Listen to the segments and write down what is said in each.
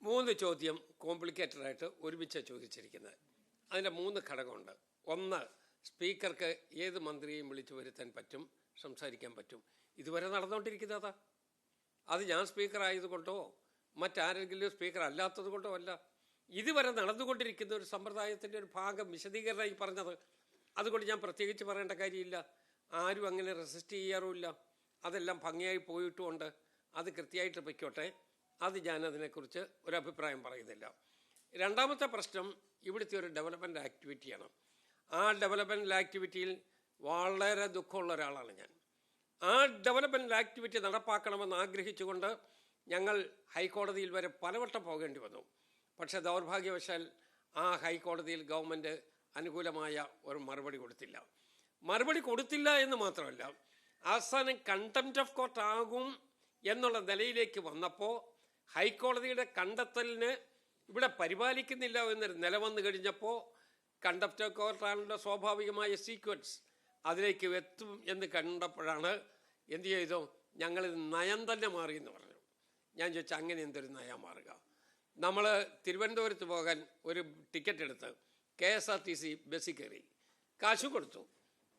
മൂന്ന് ചോദ്യം കോംപ്ലിക്കേറ്റഡായിട്ട് ഒരുമിച്ച് ചോദിച്ചിരിക്കുന്നത്. അതിൻ്റെ മൂന്ന് ഘടകമുണ്ട്. ഒന്ന്, സ്പീക്കർക്ക് ഏത് മന്ത്രിയെയും വിളിച്ചു വരുത്താൻ പറ്റും, സംസാരിക്കാൻ പറ്റും. ഇതുവരെ നടന്നുകൊണ്ടിരിക്കുന്നതാ. അത് ഞാൻ സ്പീക്കർ ആയതുകൊണ്ടോ മറ്റാരെങ്കിലും സ്പീക്കർ അല്ലാത്തത് കൊണ്ടോ അല്ല. ഇതുവരെ നടന്നുകൊണ്ടിരിക്കുന്ന ഒരു സമ്പ്രദായത്തിൻ്റെ ഒരു ഭാഗം വിശദീകരണമായി പറഞ്ഞത്. അതുകൊണ്ട് ഞാൻ പ്രത്യേകിച്ച് പറയേണ്ട കാര്യമില്ല. ആരും അങ്ങനെ റെസിസ്റ്റ് ചെയ്യാറുമില്ല. അതെല്ലാം ഭംഗിയായി പോയിട്ടുമുണ്ട്. അത് കൃത്യമായിട്ട് വയ്ക്കോട്ടെ. അത് ഞാൻ അതിനെക്കുറിച്ച് ഒരഭിപ്രായം പറയുന്നില്ല. രണ്ടാമത്തെ പ്രശ്നം ഇവിടുത്തെ ഒരു ഡെവലപ്മെൻറ്റ് ആക്ടിവിറ്റിയാണ്. ആ ഡെവലപ്മെൻറ്റ് ആക്ടിവിറ്റിയിൽ വളരെ ദുഃഖമുള്ള ഒരാളാണ് ഞാൻ. ആ ഡെവലപ്മെൻറ്റ് ആക്ടിവിറ്റി നടപ്പാക്കണമെന്ന് ആഗ്രഹിച്ചുകൊണ്ട് ഞങ്ങൾ ഹൈക്കോടതിയിൽ വരെ പലവട്ടം പോകേണ്ടി വന്നു. പക്ഷേ ദൗർഭാഗ്യവശാൽ ആ ഹൈക്കോടതിയിൽ ഗവൺമെൻറ് അനുകൂലമായ ഒരു മറുപടി കൊടുത്തില്ല. മറുപടി കൊടുത്തില്ല എന്ന് മാത്രമല്ല, അവസാനം കണ്ടംപ്റ്റ് ഓഫ് കോർട്ട് ആകും എന്നുള്ള നിലയിലേക്ക് വന്നപ്പോൾ ഹൈക്കോടതിയുടെ കണ്ടെത്തലിന് ഇവിടെ പരിപാലിക്കുന്നില്ല എന്നൊരു നില വന്നു കഴിഞ്ഞപ്പോൾ കണ്ടംപ്റ്റ് ഓഫ് കോർട്ടാണല്ലോ സ്വാഭാവികമായ സീക്വൻസ്, അതിലേക്ക് എത്തും എന്ന് കണ്ടപ്പോഴാണ് എന്ത് ചെയ്തു, ഞങ്ങളിത് നയം തന്നെ മാറി എന്ന് പറഞ്ഞു. ഞാൻ ചോദിച്ചാൽ അങ്ങനെ എന്തൊരു നയം മാറുക? നമ്മൾ തിരുവനന്തപുരത്ത് പോകാൻ ഒരു ടിക്കറ്റ് എടുത്ത് KSRTC ബസ്സിൽ കയറി, കാശ് കൊടുത്തു,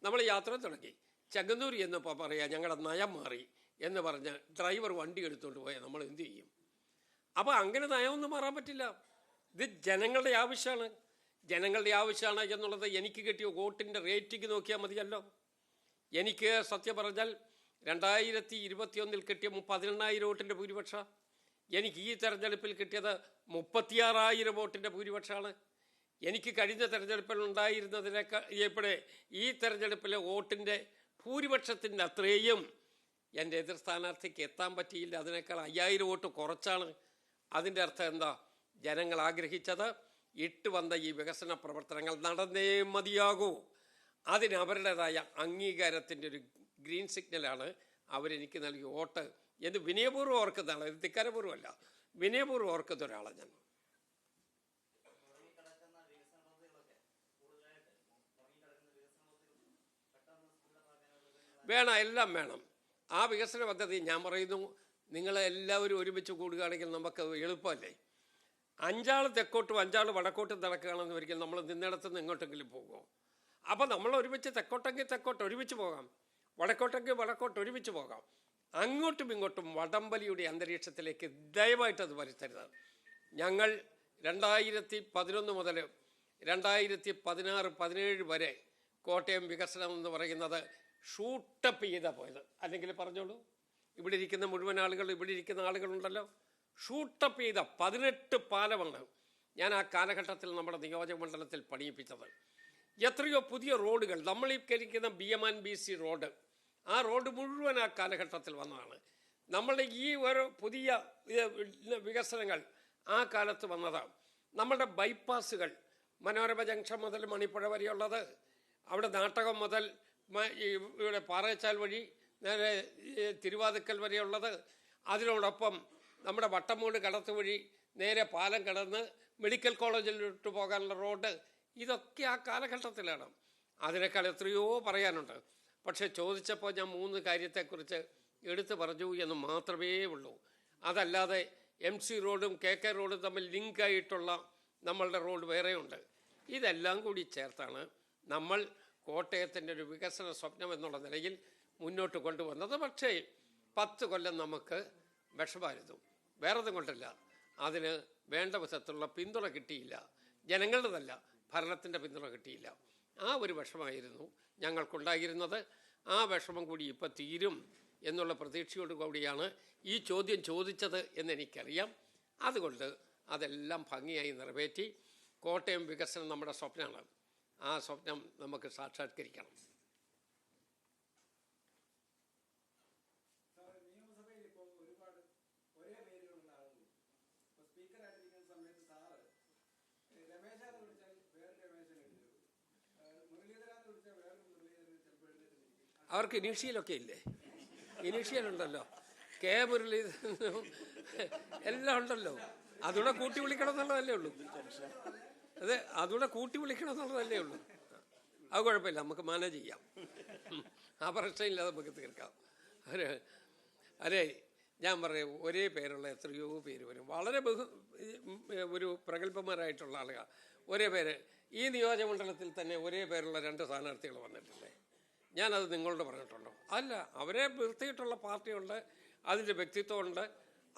നമ്മൾ യാത്ര തുടങ്ങി. ചെങ്ങന്നൂർ എന്നപ്പോൾ പറയാം ഞങ്ങളുടെ നയം മാറി എന്ന് പറഞ്ഞ് ഡ്രൈവർ വണ്ടി എടുത്തുകൊണ്ട് പോയാൽ നമ്മൾ എന്തു ചെയ്യും? അപ്പോൾ അങ്ങനെ നയമൊന്നും മാറാൻ പറ്റില്ല. ഇത് ജനങ്ങളുടെ ആവശ്യമാണ്. ജനങ്ങളുടെ ആവശ്യമാണ് എന്നുള്ളത് എനിക്ക് കിട്ടിയ വോട്ടിൻ്റെ റേറ്റിംഗ് നോക്കിയാൽ മതിയല്ലോ. എനിക്ക് സത്യം പറഞ്ഞാൽ 2021 കിട്ടിയ 18,000 വോട്ടിൻ്റെ ഭൂരിപക്ഷം. എനിക്ക് ഈ തെരഞ്ഞെടുപ്പിൽ കിട്ടിയത് 36,000 വോട്ടിൻ്റെ ഭൂരിപക്ഷമാണ്. എനിക്ക് കഴിഞ്ഞ തെരഞ്ഞെടുപ്പിൽ ഉണ്ടായിരുന്നതിനേക്കാൾ എപ്പോഴേ ഈ തെരഞ്ഞെടുപ്പിലെ വോട്ടിൻ്റെ ഭൂരിപക്ഷത്തിൻ്റെ അത്രയും എൻ്റെ എതിർ സ്ഥാനാർത്ഥിക്ക് എത്താൻ പറ്റിയില്ല. അതിനേക്കാൾ 5,000 വോട്ട് കുറച്ചാണ്. അതിൻ്റെ അർത്ഥം എന്താ? ജനങ്ങൾ ആഗ്രഹിച്ചത് വന്ന ഈ വികസന പ്രവർത്തനങ്ങൾ നടന്നേ മതിയാകൂ. അതിന് അവരുടേതായ അംഗീകാരത്തിൻ്റെ ഒരു ഗ്രീൻ സിഗ്നലാണ് അവരെനിക്ക് നൽകിയ വോട്ട് എന്ന് വിനയപൂർവ്വം ഓർക്കുന്നതാണ്. ഇത് ധിക്കാരപൂർവ്വമല്ല, വിനയപൂർവ്വം ഓർക്കുന്ന ഒരാളാണ് ഞാൻ. വേണം, എല്ലാം വേണം. ആ വികസന പദ്ധതി ഞാൻ പറയുന്നു, നിങ്ങളെല്ലാവരും ഒരുമിച്ച് കൂടുകയാണെങ്കിൽ നമുക്ക് എളുപ്പമല്ലേ. 5 ആൾ തെക്കോട്ടും 5 ആൾ വടക്കോട്ടും നടക്കുകയാണെന്ന് ഒരിക്കലും നമ്മൾ നിന്നിടത്തുനിന്ന് എങ്ങോട്ടെങ്കിലും പോകുമോ? അപ്പോൾ നമ്മൾ ഒരുമിച്ച് തെക്കോട്ടെങ്കിൽ തെക്കോട്ട് ഒരുമിച്ച് പോകാം, വടക്കോട്ടെങ്കിൽ വടക്കോട്ട് ഒരുമിച്ച് പോകാം. അങ്ങോട്ടും ഇങ്ങോട്ടും വടംവലിയുടെ അന്തരീക്ഷത്തിലേക്ക് ദയവായിട്ട് അത് വരുത്തരുത്. ഞങ്ങൾ 2011 മുതൽ 2016-17 വരെ കോട്ടയം വികസനം എന്ന് പറയുന്നത് ഷൂട്ടപ്പ് ചെയ്താ പോയത്. അല്ലെങ്കിൽ പറഞ്ഞോളൂ, ഇവിടെ ഇരിക്കുന്ന മുഴുവൻ ആളുകൾ, ഇവിടെ ഇരിക്കുന്ന ആളുകളുണ്ടല്ലോ, ഷൂട്ടപ്പ് ചെയ്ത 18 പാലമാണ് ഞാൻ ആ കാലഘട്ടത്തിൽ നമ്മുടെ നിയോജക മണ്ഡലത്തിൽ പണിയിപ്പിച്ചത്. എത്രയോ പുതിയ റോഡുകൾ, നമ്മൾ ഈ കരിക്കുന്ന BM&BC റോഡ്, ആ റോഡ് മുഴുവൻ ആ കാലഘട്ടത്തിൽ വന്നതാണ്. നമ്മളുടെ ഈ ഓരോ പുതിയ വികസനങ്ങൾ ആ കാലത്ത് വന്നതാണ്. നമ്മളുടെ ബൈപ്പാസുകൾ, മനോരമ ജംഗ്ഷൻ മുതൽ മണിപ്പുഴ വരെയുള്ളത്, അവിടെ നാട്ടകം മുതൽ ഇവിടെ പാറേച്ചാൽ വഴി നേരെ തിരുവാതിക്കൽ വരെയുള്ളത്, അതിനോടൊപ്പം നമ്മുടെ വട്ടമൂട് കടത്ത് വഴി നേരെ പാലം കടന്ന് മെഡിക്കൽ കോളേജിലോട്ട് പോകാനുള്ള റോഡ്, ഇതൊക്കെ ആ കാലഘട്ടത്തിലാണ്. അതിനേക്കാൾ എത്രയോ പറയാനുണ്ട്. പക്ഷേ ചോദിച്ചപ്പോൾ ഞാൻ 3 കാര്യത്തെക്കുറിച്ച് എടുത്തു പറഞ്ഞു എന്ന് മാത്രമേ ഉള്ളൂ. അതല്ലാതെ MC റോഡും KK റോഡും തമ്മിൽ ലിങ്കായിട്ടുള്ള നമ്മളുടെ റോഡ് വേറെയുണ്ട്. ഇതെല്ലാം കൂടി ചേർത്താണ് നമ്മൾ കോട്ടയത്തിൻ്റെ ഒരു വികസന സ്വപ്നം എന്നുള്ള നിലയിൽ മുന്നോട്ട് കൊണ്ടുവന്നത്. പക്ഷേ 10 കൊല്ലം നമുക്ക് വിഷമായിരുന്നു. വേറൊന്നും കൊണ്ടല്ല, അതിന് വേണ്ട വിധത്തിലുള്ള പിന്തുണ കിട്ടിയില്ല. ജനങ്ങളുടേതല്ല, ഭരണത്തിൻ്റെ പിന്തുണ കിട്ടിയില്ല. ആ ഒരു വിഷമായിരുന്നു ഞങ്ങൾക്കുണ്ടായിരുന്നത്. ആ വിഷമം കൂടി ഇപ്പം തീരും എന്നുള്ള പ്രതീക്ഷയോടു കൂടിയാണ് ഈ ചോദ്യം ചോദിച്ചത് എന്നെനിക്കറിയാം. അതുകൊണ്ട് അതെല്ലാം ഭംഗിയായി നിറവേറ്റി. കോട്ടയം വികസനം നമ്മുടെ സ്വപ്നമാണ്. ആ സ്വപ്നം നമുക്ക് സാക്ഷാത്കരിക്കണം. അവർക്ക് ഇനീഷ്യലൊക്കെ ഇല്ലേ? ഇനീഷ്യലുണ്ടല്ലോ, K മുരളീധരനും എല്ലാം ഉണ്ടല്ലോ. അതുകൂടെ കൂട്ടി വിളിക്കണം എന്നുള്ളതല്ലേ ഉള്ളൂ. അതെ, അതുകൂടെ കൂട്ടി വിളിക്കണം എന്നുള്ളതല്ലേ ഉള്ളൂ. അത് കുഴപ്പമില്ല, നമുക്ക് മാനേജ് ചെയ്യാം. ആ പ്രശ്നമില്ലാതെ നമുക്ക് തീർക്കാം. അതെ, ഞാൻ പറയും ഒരേ പേരുള്ള എത്രയോ പേര് വരും. വളരെ ഒരു പ്രഗത്ഭന്മാരായിട്ടുള്ള ആളുകൾ ഒരേ പേര്. ഈ നിയോജകമണ്ഡലത്തിൽ തന്നെ ഒരേ പേരുള്ള 2 സ്ഥാനാർത്ഥികൾ വന്നിട്ടില്ലേ? ഞാനത് നിങ്ങളോട് പറഞ്ഞിട്ടുണ്ടോ? അല്ല, അവരെ നിർത്തിയിട്ടുള്ള പാർട്ടിയുണ്ട്, അതിൻ്റെ വ്യക്തിത്വമുണ്ട്,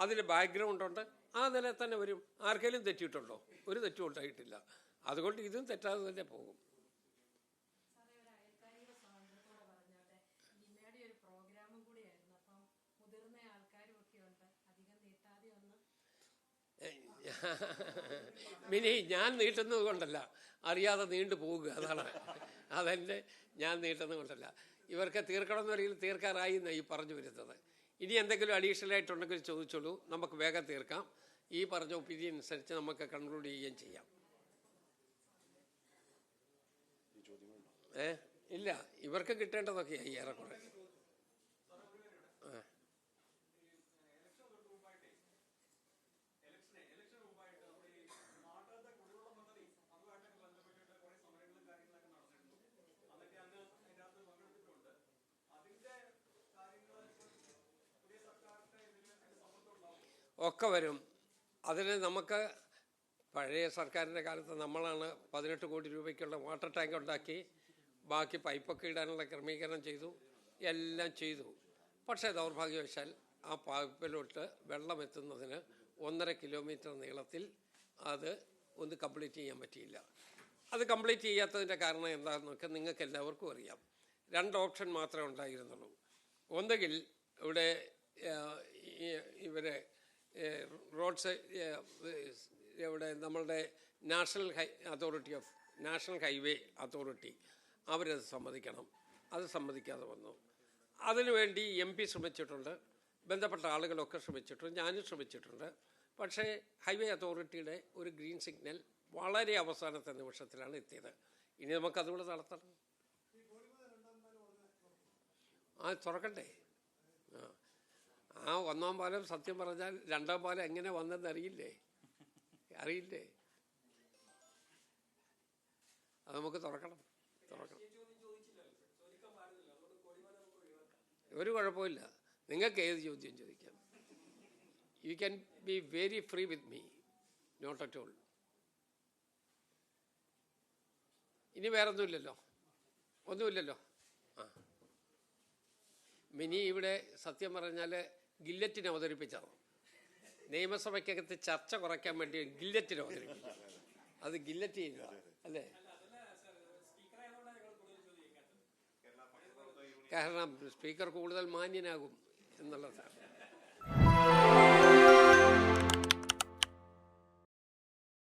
അതിൻ്റെ ബാക്ക്ഗ്രൗണ്ടുണ്ട്. ആ നിലയിൽ തന്നെ വരും. ആർക്കെങ്കിലും തെറ്റിയിട്ടുണ്ടോ? ഒരു തെറ്റും ഉണ്ടായിട്ടില്ല. അതുകൊണ്ട് ഇതും തെറ്റാതെ തന്നെ പോകും. മിനി, ഞാൻ നീട്ടുന്നത് കൊണ്ടല്ല, അറിയാതെ നീണ്ടു പോകുക. അതെൻ്റെ ഞാൻ നീട്ടുന്നത് കൊണ്ടല്ല. ഇവർക്ക് തീർക്കണം എന്ന് പറയുന്നത് തീർക്കാറായി എന്നാണ് ഈ പറഞ്ഞു വരുന്നത്. ഇനി എന്തെങ്കിലും അഡീഷണൽ ആയിട്ടുണ്ടെങ്കിൽ ചോദിച്ചോളൂ, നമുക്ക് വേഗം തീർക്കാം. ഈ പറഞ്ഞ ഒപ്പീനിയൻ അനുസരിച്ച് നമുക്ക് കൺക്ലൂഡ് ചെയ്യുകയും ചെയ്യാം. ഇല്ല, ഇവർക്ക് കിട്ടേണ്ടതൊക്കെയായി ഏറെക്കുറെ. ഒക്കെ വരും. അതിന് നമുക്ക് പഴയ സർക്കാരിൻ്റെ കാലത്ത് നമ്മളാണ് 18 കോടി രൂപയ്ക്കുള്ള വാട്ടർ ടാങ്ക് ഉണ്ടാക്കി, ബാക്കി പൈപ്പൊക്കെ ഇടാനുള്ള ക്രമീകരണം ചെയ്തു, എല്ലാം ചെയ്തു. പക്ഷേ ദൗർഭാഗ്യവശാൽ ആ പൈപ്പിലോട്ട് വെള്ളം എത്തുന്നതിന് 1.5 കിലോമീറ്റർ നീളത്തിൽ അത് ഒന്ന് കംപ്ലീറ്റ് ചെയ്യാൻ പറ്റിയില്ല. അത് കംപ്ലീറ്റ് ചെയ്യാത്തതിൻ്റെ കാരണം എന്താണെന്നൊക്കെ നിങ്ങൾക്ക് എല്ലാവർക്കും അറിയാം. 2 ഓപ്ഷൻ മാത്രമേ ഉണ്ടായിരുന്നുള്ളൂ. ഒന്നുകിൽ ഇവരെ റോഡ്സ് ഇവിടെ നമ്മളുടെ നാഷണൽ ഹൈവേ അതോറിറ്റി അവരത് സമ്മതിക്കണം. അത് സമ്മതിക്കാതെ വന്നു. അതിനുവേണ്ടി MP ശ്രമിച്ചിട്ടുണ്ട്, ബന്ധപ്പെട്ട ആളുകളൊക്കെ ശ്രമിച്ചിട്ടുണ്ട്, ഞാനും ശ്രമിച്ചിട്ടുണ്ട്. പക്ഷേ ഹൈവേ അതോറിറ്റിയുടെ ഒരു ഗ്രീൻ സിഗ്നൽ വളരെ അവസാനത്തെ നിമിഷത്തിലാണ് എത്തിയത്. ഇനി നമുക്കതുകൂടെ നടത്തണം. തുറക്കണ്ടേ? ആ 1-ാം പാലം സത്യം പറഞ്ഞാൽ 2-ാം പാലം എങ്ങനെ വന്നെന്ന് അറിയില്ലേ? അത് നമുക്ക് തുറക്കണം. ഒരു കുഴപ്പമില്ല, നിങ്ങൾക്ക് ഏത് ചോദ്യം ചോദിക്കാം. You can be very free with me, not at all. ഇനി വേറൊന്നുമില്ലല്ലോ? ഒന്നുമില്ലല്ലോ. മിനി ഇവിടെ സത്യം പറഞ്ഞാൽ ഗില്ലറ്റിന് അവതരിപ്പിച്ചതാണ്. നിയമസഭയ്ക്കകത്ത് ചർച്ച കുറയ്ക്കാൻ വേണ്ടി ഗില്ലറ്റിന് അവതരിപ്പിച്ചു. അത് ഗില്ലറ്റ് ചെയ്യുന്നതാണ് അല്ലേ? കാരണം സ്പീക്കർ കൂടുതൽ മാന്യനാകും എന്നുള്ളതാണ്.